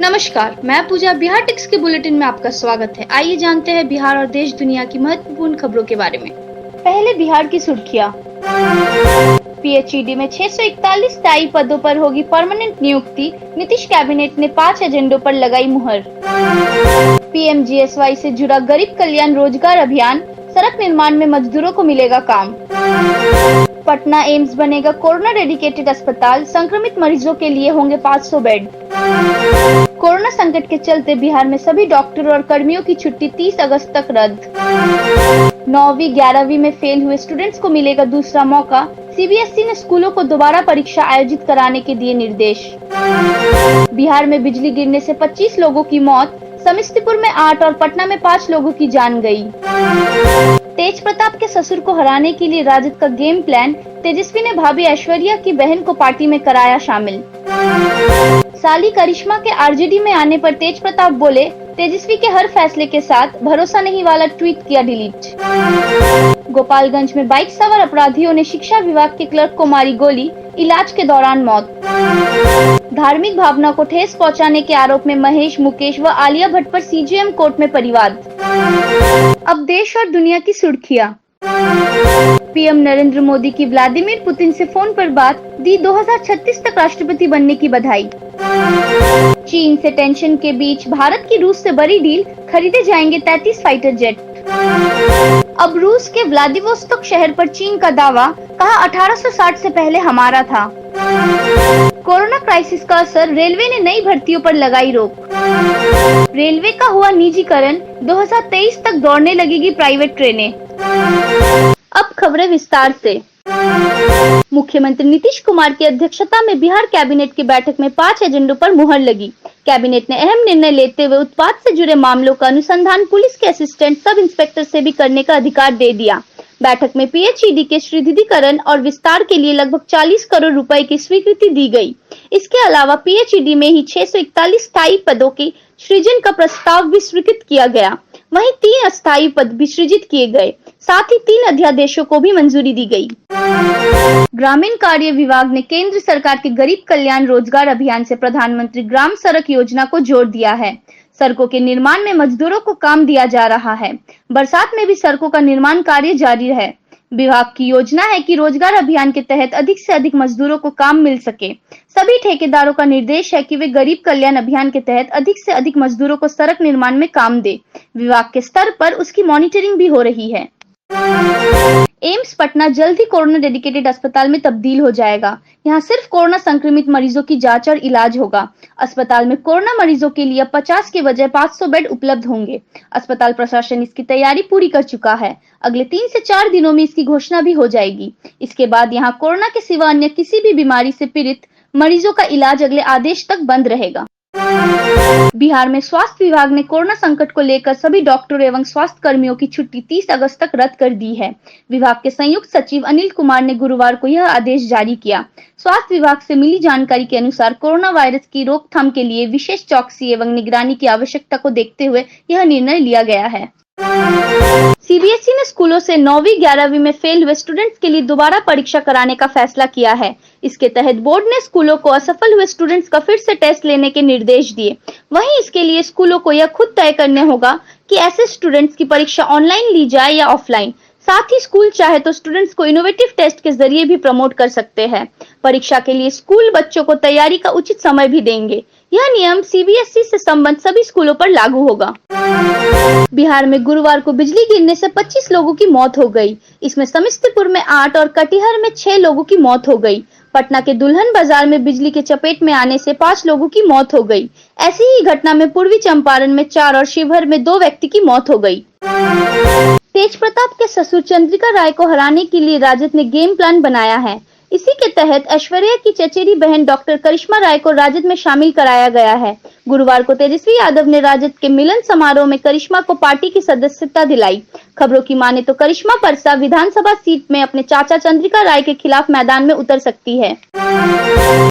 नमस्कार, मैं पूजा। बिहार टिक्स के बुलेटिन में आपका स्वागत है। आइए जानते हैं बिहार और देश दुनिया की महत्वपूर्ण खबरों के बारे में। पहले बिहार की सुर्खियां। पीएचईडी में 641 स्थायी पदों पर होगी परमानेंट नियुक्ति। नीतीश कैबिनेट ने 5 एजेंडों पर लगाई मुहर। पीएमजीएसवाई से जुड़ा गरीब कल्याण रोजगार अभियान, सड़क निर्माण में मजदूरों को मिलेगा काम। पटना एम्स बनेगा कोरोना डेडिकेटेड अस्पताल, संक्रमित मरीजों के लिए होंगे 500 बेड। कोरोना संकट के चलते बिहार में सभी डॉक्टरों और कर्मियों की छुट्टी 30 अगस्त तक रद्द। 9वीं 11वीं में फेल हुए स्टूडेंट्स को मिलेगा दूसरा मौका। सीबीएसई ने स्कूलों को दोबारा परीक्षा आयोजित कराने के दिए निर्देश। बिहार में बिजली गिरने से 25 लोगों की मौत, समस्तीपुर में 8 और पटना में 5 लोगों की जान गई। तेज प्रताप के ससुर को हराने के लिए राजद का गेम प्लान, तेजस्वी ने भाभी ऐश्वर्या की बहन को पार्टी में कराया शामिल। साली करिश्मा के आरजेडी में आने पर तेज प्रताप बोले, तेजस्वी के हर फैसले के साथ, भरोसा नहीं वाला ट्वीट किया डिलीट। गोपालगंज में बाइक सवार अपराधियों ने शिक्षा विभाग के क्लर्क को मारी गोली, इलाज के दौरान मौत। धार्मिक भावना को ठेस पहुंचाने के आरोप में महेश, मुकेश व आलिया भट्ट पर सीजेएम कोर्ट में परिवाद। अब देश और दुनिया की सुर्खियां। पीएम नरेंद्र मोदी की व्लादिमीर पुतिन से फोन पर बात, दी 2036 तक राष्ट्रपति बनने की बधाई। चीन से टेंशन के बीच भारत की रूस से बड़ी डील, खरीदे जाएंगे 33 फाइटर जेट। अब रूस के व्लादिवोस्तोक शहर पर चीन का दावा, कहा 1860 से पहले हमारा था। कोरोना क्राइसिस का असर, रेलवे ने नई भर्तियों पर लगाई रोक। रेलवे का हुआ निजीकरण, 2023 तक दौड़ने लगेगी प्राइवेट ट्रेनें। अब खबरें विस्तार से। मुख्यमंत्री नीतीश कुमार की अध्यक्षता में बिहार कैबिनेट की बैठक में 5 एजेंडों पर मुहर लगी। कैबिनेट ने अहम निर्णय लेते हुए उत्पाद से जुड़े मामलों का अनुसंधान पुलिस के असिस्टेंट सब इंस्पेक्टर से भी करने का अधिकार दे दिया। बैठक में पीएचईडी के सुदृढ़ीकरण और विस्तार के लिए लगभग 40 करोड़ रुपए की स्वीकृति दी गई। इसके अलावा पीएचईडी में ही 641 स्थायी पदों की सृजन का प्रस्ताव भी स्वीकृत किया गया। वहीं 3 अस्थायी पद भी सृजित किए गए। साथ ही 3 अध्यादेशों को भी मंजूरी दी गई। ग्रामीण कार्य विभाग ने केंद्र सरकार के गरीब कल्याण रोजगार अभियान से प्रधानमंत्री ग्राम सड़क योजना को जोड़ दिया है। सड़कों के निर्माण में मजदूरों को काम दिया जा रहा है। बरसात में भी सड़कों का निर्माण कार्य जारी है। विभाग की योजना है कि रोजगार अभियान के तहत अधिक से अधिक मजदूरों को काम मिल सके। सभी ठेकेदारों का निर्देश है कि वे गरीब कल्याण अभियान के तहत अधिक से अधिक मजदूरों को सड़क निर्माण में काम दे। विभाग के स्तर पर उसकी मॉनिटरिंग भी हो रही है। एम्स पटना जल्द ही कोरोना डेडिकेटेड अस्पताल में तब्दील हो जाएगा। यहाँ सिर्फ कोरोना संक्रमित मरीजों की जांच और इलाज होगा। अस्पताल में कोरोना मरीजों के लिए 50 के बजाय 500 बेड उपलब्ध होंगे। अस्पताल प्रशासन इसकी तैयारी पूरी कर चुका है। अगले 3 से 4 दिनों में इसकी घोषणा भी हो जाएगी। इसके बाद यहाँ कोरोना के सिवा अन्य किसी भी बीमारी से पीड़ित मरीजों का इलाज अगले आदेश तक बंद रहेगा। बिहार में स्वास्थ्य विभाग ने कोरोना संकट को लेकर सभी डॉक्टरों एवं स्वास्थ्य कर्मियों की छुट्टी 30 अगस्त तक रद्द कर दी है। विभाग के संयुक्त सचिव अनिल कुमार ने गुरुवार को यह आदेश जारी किया। स्वास्थ्य विभाग से मिली जानकारी के अनुसार कोरोना वायरस की रोकथाम के लिए विशेष चौकसी एवं निगरानी की आवश्यकता को देखते हुए यह निर्णय लिया गया है। सीबीएसई ने स्कूलों से 9वीं 11वीं में फेल हुए स्टूडेंट्स के लिए दोबारा परीक्षा कराने का फैसला किया है। इसके तहत बोर्ड ने स्कूलों को असफल हुए स्टूडेंट्स का फिर से टेस्ट लेने के निर्देश दिए। वहीं इसके लिए स्कूलों को यह खुद तय करने होगा कि ऐसे स्टूडेंट्स की परीक्षा ऑनलाइन ली जाए या ऑफलाइन। साथ ही स्कूल चाहे तो स्टूडेंट्स को इनोवेटिव टेस्ट के जरिए भी प्रमोट कर सकते हैं। परीक्षा के लिए स्कूल बच्चों को तैयारी का उचित समय भी देंगे। यह नियम सीबीएसई से संबद्ध सभी स्कूलों पर लागू होगा। बिहार में गुरुवार को बिजली गिरने से 25 लोगों की मौत हो गई। इसमें समस्तीपुर में 8 और कटिहार में 6 लोगों की मौत हो गई। पटना के दुल्हन बाजार में बिजली के चपेट में आने से 5 लोगों की मौत हो गई। ऐसी ही घटना में पूर्वी चंपारण में 4 और शिवहर में 2 व्यक्ति की मौत हो गई। तेज प्रताप के ससुर चंद्रिका राय को हराने के लिए राजद ने गेम प्लान बनाया है। इसी के तहत ऐश्वर्या की चचेरी बहन डॉक्टर करिश्मा राय को राजद में शामिल कराया गया है। गुरुवार को तेजस्वी यादव ने राजद के मिलन समारोह में करिश्मा को पार्टी की सदस्यता दिलाई। खबरों की माने तो करिश्मा परसा विधानसभा सीट में अपने चाचा चंद्रिका राय के खिलाफ मैदान में उतर सकती है।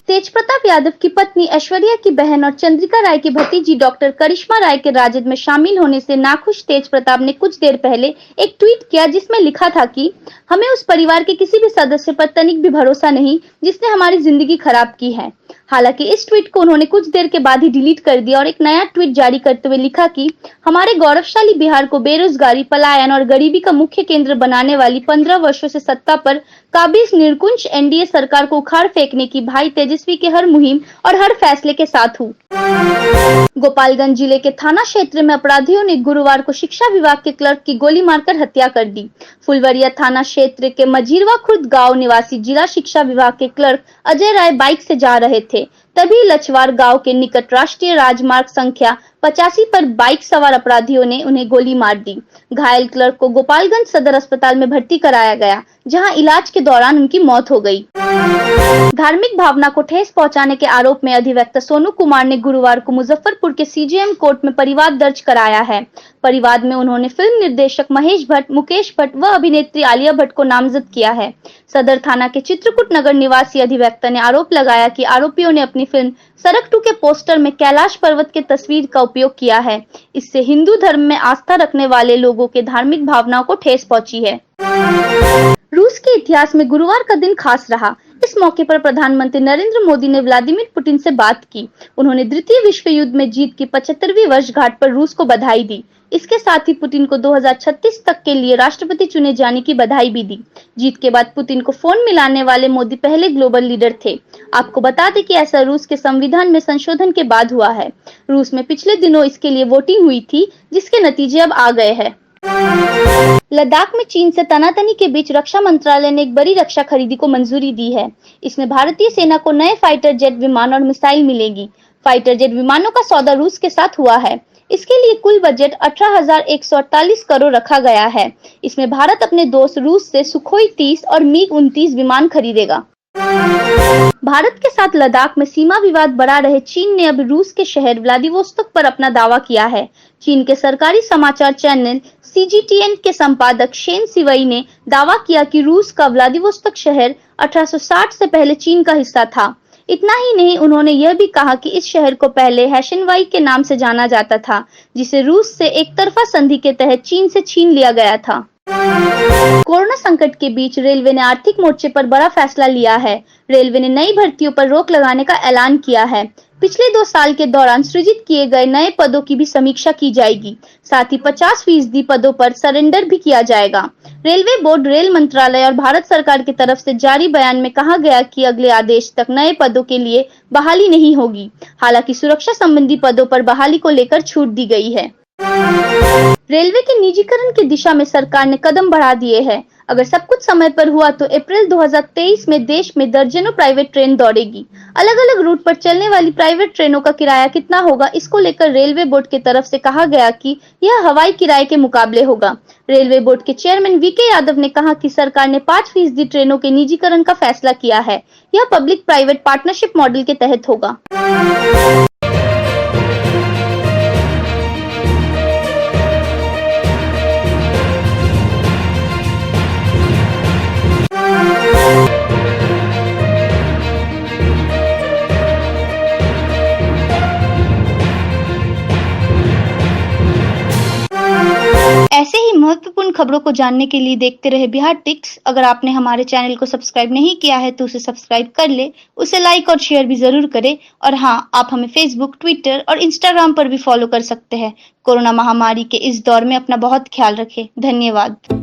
तेज प्रताप यादव की पत्नी ऐश्वर्या की बहन और चंद्रिका राय की भतीजी डॉक्टर करिश्मा राय के राजद में शामिल होने से नाखुश तेज प्रताप ने कुछ देर पहले एक ट्वीट किया, जिसमें लिखा था कि हमें उस परिवार के किसी भी सदस्य पर तनिक भी भरोसा नहीं जिसने हमारी जिंदगी खराब की है। हालांकि इस ट्वीट को उन्होंने कुछ देर के बाद ही डिलीट कर दिया और एक नया ट्वीट जारी करते हुए लिखा कि हमारे गौरवशाली बिहार को बेरोजगारी, पलायन और गरीबी का मुख्य केंद्र बनाने वाली 15 वर्षों से सत्ता पर काबिज निरंकुश एनडीए सरकार को उखाड़ फेंकने की भाई तेजस्वी के हर मुहिम और हर फैसले के साथ हूँ। गोपालगंज जिले के थाना क्षेत्र में अपराधियों ने गुरुवार को शिक्षा विभाग के क्लर्क की गोली मारकर हत्या कर दी। फुलवरिया थाना क्षेत्र के मझिरवा खुर्द गांव निवासी जिला शिक्षा विभाग के क्लर्क अजय राय बाइक से जा रहे थे, तभी लचवार गांव के निकट राष्ट्रीय राजमार्ग संख्या 85 पर बाइक सवार अपराधियों ने उन्हें गोली मार दी। घायल क्लर्क को गोपालगंज सदर अस्पताल में भर्ती कराया गया, जहां इलाज के दौरान उनकी मौत हो गई। धार्मिक भावना को ठेस पहुंचाने के आरोप में अधिवक्ता सोनू कुमार ने गुरुवार को मुजफ्फरपुर के सीजेएम कोर्ट में परिवाद दर्ज कराया है। परिवाद में उन्होंने फिल्म निर्देशक महेश भट्ट, मुकेश भट्ट व अभिनेत्री आलिया भट्ट को नामजद किया है। सदर थाना के चित्रकूट नगर निवासी अधिवक्ता ने आरोप लगाया कि आरोपियों ने अपनी फिल्म सरक 2 के पोस्टर में कैलाश पर्वत की तस्वीर का उपयोग किया है। इससे हिंदू धर्म में आस्था रखने वाले लोगों के धार्मिक भावनाओं को ठेस पहुंची है। रूस के इतिहास में गुरुवार का दिन खास रहा। इस मौके पर प्रधानमंत्री नरेंद्र मोदी ने व्लादिमीर पुतिन से बात की। उन्होंने द्वितीय विश्व युद्ध में जीत की 75वीं वर्षगांठ पर रूस को बधाई दी। इसके साथ ही पुतिन को 2036 तक के लिए राष्ट्रपति चुने जाने की बधाई भी दी। जीत के बाद पुतिन को फोन मिलाने वाले मोदी पहले ग्लोबल लीडर थे। आपको बता दें कि ऐसा रूस के संविधान में संशोधन के बाद हुआ है। रूस में पिछले दिनों इसके लिए वोटिंग हुई थी, जिसके नतीजे अब आ गए हैं। लद्दाख में चीन से तनातनी के बीच रक्षा मंत्रालय ने एक बड़ी रक्षा खरीदी को मंजूरी दी है। इसमें भारतीय सेना को नए फाइटर जेट विमान और मिसाइल मिलेगी। फाइटर जेट विमानों का सौदा रूस के साथ हुआ है। इसके लिए कुल बजट 18,148 करोड़ रखा गया है। इसमें भारत अपने दोस्त रूस से सुखोई 30 और मिग 29 विमान खरीदेगा। भारत के साथ लद्दाख में सीमा विवाद बढ़ा रहे चीन ने अब रूस के शहर व्लादिवोस्तोक पर अपना दावा किया है। चीन के सरकारी समाचार चैनल CGTN के संपादक शेन सिवई ने दावा किया कि रूस का व्लादिवोस्तोक शहर 1860 से पहले चीन का हिस्सा था। इतना ही नहीं, उन्होंने यह भी कहा कि इस शहर को पहले हैशनवाई के नाम से जाना जाता था, जिसे रूस से एक तरफा संधि के तहत चीन से छीन लिया गया था। कोरोना संकट के बीच रेलवे ने आर्थिक मोर्चे पर बड़ा फैसला लिया है। रेलवे ने नई भर्तियों पर रोक लगाने का ऐलान किया है। पिछले 2 साल के दौरान सृजित किए गए नए पदों की भी समीक्षा की जाएगी। साथ ही 50% पदों पर सरेंडर भी किया जाएगा। रेलवे बोर्ड, रेल मंत्रालय और भारत सरकार की तरफ से जारी बयान में कहा गया कि अगले आदेश तक नए पदों के लिए बहाली नहीं होगी। हालांकि सुरक्षा संबंधी पदों पर बहाली को लेकर छूट दी गई है। रेलवे के निजीकरण की दिशा में सरकार ने कदम बढ़ा दिए हैं। अगर सब कुछ समय पर हुआ तो अप्रैल 2023 में देश में दर्जनों प्राइवेट ट्रेन दौड़ेगी। अलग अलग रूट पर चलने वाली प्राइवेट ट्रेनों का किराया कितना होगा, इसको लेकर रेलवे बोर्ड की तरफ से कहा गया कि यह हवाई किराए के मुकाबले होगा। रेलवे बोर्ड के चेयरमैन VK यादव ने कहा कि सरकार ने 5% ट्रेनों के निजीकरण का फैसला किया है। यह पब्लिक प्राइवेट पार्टनरशिप मॉडल के तहत होगा। ऐसे ही महत्वपूर्ण खबरों को जानने के लिए देखते रहे बिहार टिक्स। अगर आपने हमारे चैनल को सब्सक्राइब नहीं किया है तो उसे सब्सक्राइब कर ले, उसे लाइक और शेयर भी जरूर करें। और हाँ, आप हमें फेसबुक, ट्विटर और इंस्टाग्राम पर भी फॉलो कर सकते हैं। कोरोना महामारी के इस दौर में अपना बहुत ख्याल रखें। धन्यवाद।